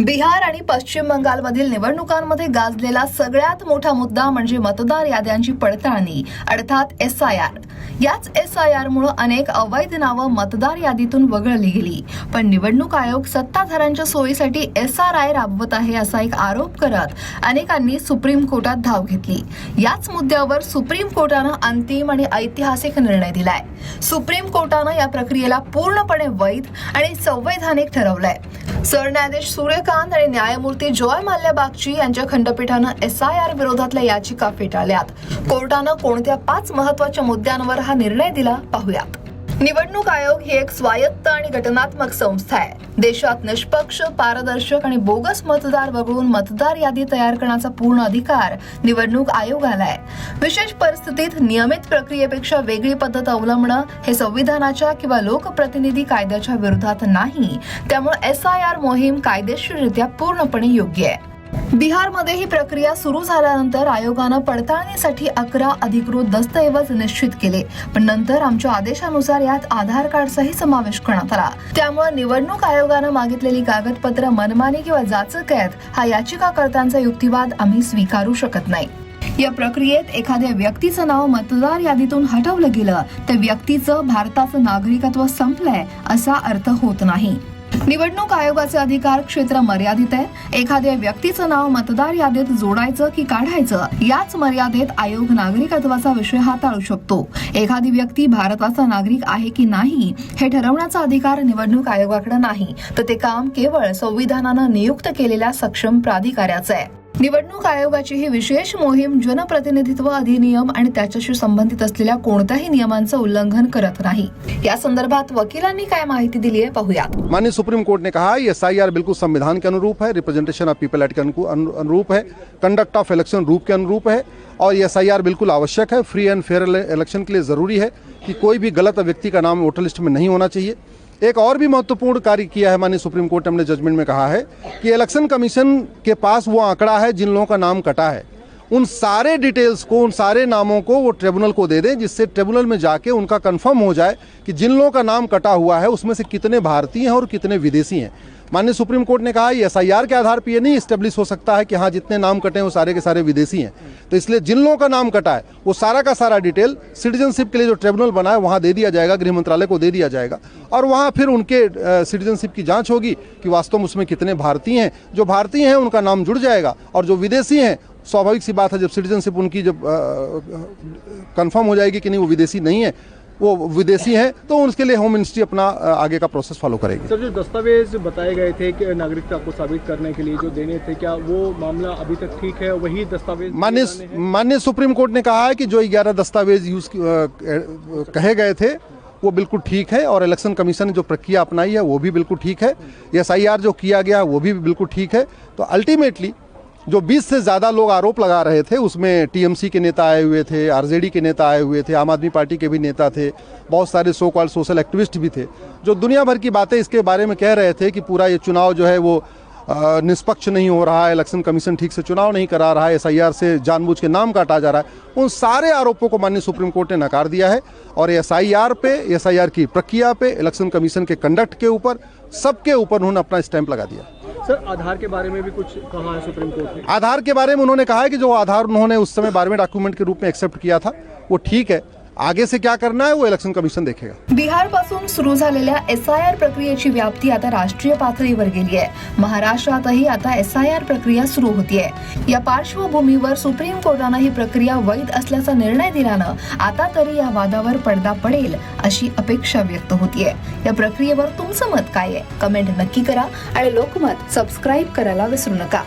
बिहार आणि पश्चिम बंगालमधील निवडणुकांमध्ये गाजलेला सगळ्यात मोठा मुद्दा म्हणजे मतदार याद्यांची पडताळणी अर्थात SIR। याच SIR मुळे अनेक अवैध नावं मतदार यादीतून वगळली गेली। पण निवडणूक आयोग सत्ताधाऱ्यांच्या सोयीसाठी SRI राबवत आहे असा एक आरोप करत अनेकांनी सुप्रीम कोर्टात धाव घेतली। याच मुद्द्यावर सुप्रीम कोर्टाने अंतिम आणि ऐतिहासिक निर्णय दिलाय। सुप्रीम कोर्टाने या प्रक्रियेला पूर्णपणे वैध आणि संवैधानिक ठरवलंय। सरन्यायाधीश सूर्यकांत आणि न्यायमूर्ती जॉय मल्ल्या बागची यांच्या खंडपीठानं SIR विरोधातल्या याचिका फेटाळल्यात। कोर्टानं कोणत्या 5 महत्त्वाच्या मुद्द्यांवर हा निर्णय दिला पाहूयात। निवडणूक आयोग ही एक स्वायत्त आणि घटनात्मक संस्था आहे। देशात निष्पक्ष, पारदर्शक आणि बोगस मतदार वगळून मतदार यादी तयार करण्याचा पूर्ण अधिकार निवडणूक आयोगाला आहे। विशेष परिस्थितीत नियमित प्रक्रियेपेक्षा वेगळी पद्धत अवलंबणं हे संविधानाच्या किंवा लोकप्रतिनिधी कायद्याच्या विरोधात नाही। त्यामुळे SIR मोहीम कायदेशीररित्या पूर्णपणे योग्य आहे। बिहारमध्ये ही प्रक्रिया सुरू झाल्यानंतर आयोगानं पडताळणीसाठी 11 अधिकृत दस्तऐवज निश्चित केले, पण नंतर आमच्या आदेशानुसार यात आधार कार्डचाही समावेश करण्यात आला। त्यामुळे निवडणूक आयोगानं मागितलेली कागदपत्र मनमानी किंवा जाचक आहेत हा याचिकाकर्त्यांचा युक्तिवाद आम्ही स्वीकारू शकत नाही। या प्रक्रियेत एखाद्या व्यक्तीचं नाव मतदार यादीतून हटवलं गेलं तर व्यक्तीचं भारताचं नागरिकत्व संपलंय असा अर्थ होत नाही। निवडणूक आयोगाचे अधिकार क्षेत्र मर्यादित आहे। एखाद्या व्यक्तीचं नाव मतदार यादीत जोडायचं की काढायचं याच मर्यादेत आयोग नागरिकत्वाचा विषय हाताळू शकतो। एखादी व्यक्ती भारताचा नागरिक आहे की नाही हे ठरवण्याचा अधिकार निवडणूक आयोगाकडे नाही, तर ते काम केवळ संविधानानं नियुक्त केलेल्या सक्षम प्राधिकाऱ्याचं आहे। निवडणूक आयोगाची ही विशेष मोहीम जनप्रतिनिधित्व अधिनियम आणि त्याच्याशी संबंधित असलेल्या कोणत्याही नियमांचं उल्लंघन करत नाही। या संदर्भात वकिलांनी काय माहिती दिली आहे पाहूयात। माननीय सुप्रीम कोर्ट ने कहा है SIR बिल्कुल संविधान के अनुरूप है, रिप्रेजेंटेशन ऑफ पीपल एक्ट के अनुरूप है, कंडक्ट ऑफ इलेक्शन रूल के अनुरूप है और SIR बिल्कुल आवश्यक है। फ्री एंड फेयर इलेक्शन के लिए जरूरी है कि कोई भी गलत व्यक्ति का नाम वोटर लिस्ट में नहीं होना चाहिए। एक और भी महत्वपूर्ण कार्य किया है माननीय सुप्रीम कोर्ट ने अपने जजमेंट में कहा है कि इलेक्शन कमीशन के पास वो आंकड़ा है जिन लोगों का नाम कटा है, उन सारे डिटेल्स को, उन सारे नामों को वो ट्रिब्यूनल को दे दें, जिससे ट्रिब्यूनल में जाके उनका कंफर्म हो जाए कि जिन लोगों का नाम कटा हुआ है उसमें से कितने भारतीय हैं और कितने विदेशी हैं। माननीय सुप्रीम कोर्ट ने कहा SIR के आधार पर ये नहीं स्टेब्लिश हो सकता है कि हाँ जितने नाम कटे हैं वो सारे के सारे विदेशी हैं। तो इसलिए जिन लोगों का नाम कटा है वो सारा का सारा डिटेल सिटीजनशिप के लिए जो ट्रिब्यूनल बना है वहाँ दे दिया जाएगा, गृह मंत्रालय को दे दिया जाएगा और वहाँ फिर उनके सिटीजनशिप की जांच होगी कि वास्तव में उसमें कितने भारतीय हैं। जो भारतीय हैं उनका नाम जुड़ जाएगा और जो विदेशी हैं स्वाभाविक सी बात है जब सिटीजनशिप उनकी जब कंफर्म हो जाएगी कि नहीं वो विदेशी नहीं है, वो विदेशी हैं, तो उसके लिए होम मिनिस्ट्री अपना आगे का प्रोसेस फॉलो करेगी। सर, जो दस्तावेज बताए गए थे कि नागरिकता को साबित करने के लिए जो देने थे, क्या वो मामला अभी तक ठीक है? वही दस्तावेज माननीय सुप्रीम कोर्ट ने कहा है कि जो 11 दस्तावेज यूज कहे गए थे वो बिल्कुल ठीक है और इलेक्शन कमीशन ने जो प्रक्रिया अपनाई है वो भी बिल्कुल ठीक है। SIR जो किया गया वो भी बिल्कुल ठीक है। तो अल्टीमेटली जो 20 से ज़्यादा लोग आरोप लगा रहे थे उसमें TMC के नेता आए हुए थे, RJD के नेता आए हुए थे, आम आदमी पार्टी के भी नेता थे, बहुत सारे सो कॉल्ड सोशल एक्टिविस्ट भी थे, जो दुनिया भर की बातें इसके बारे में कह रहे थे कि पूरा ये चुनाव जो है वो निष्पक्ष नहीं हो रहा है, इलेक्शन कमीशन ठीक से चुनाव नहीं करा रहा है, SIR से जानबूझ के नाम काटा जा रहा है। उन सारे आरोपों को माननीय सुप्रीम कोर्ट ने नकार दिया है और SIR की प्रक्रिया पे, इलेक्शन कमीशन के कंडक्ट के ऊपर, सबके ऊपर उन्होंने अपना स्टैंप लगा दिया। सर, आधार के बारे में भी कुछ कहा है सुप्रीम कोर्ट ने? आधार के बारे में उन्होंने कहा है कि जो आधार उन्होंने उस समय 12वें डॉक्यूमेंट के रूप में एक्सेप्ट किया था वो ठीक है। आगे से क्या करना है वो इलेक्शन कमीशन देखेगा। बिहारपासून सुरू झालेल्या SIR प्रक्रियेची व्याप्ती आता राष्ट्रीय पातळीवर गेली आहे। महाराष्ट्रातही आता SIR प्रक्रिया सुरू होतीये। या पार्श्वभूमीवर सुप्रीम कोर्टाने ही प्रक्रिया वैध असल्याचा निर्णय दिल्यानं आता तरी या वादावर पडदा पडेल अशी अपेक्षा व्यक्त होतीये। या प्रक्रियेवर तुमचं मत काय आहे? कमेंट नक्की करा आणि लोकमत सबस्क्राईब करायला विसरू नका।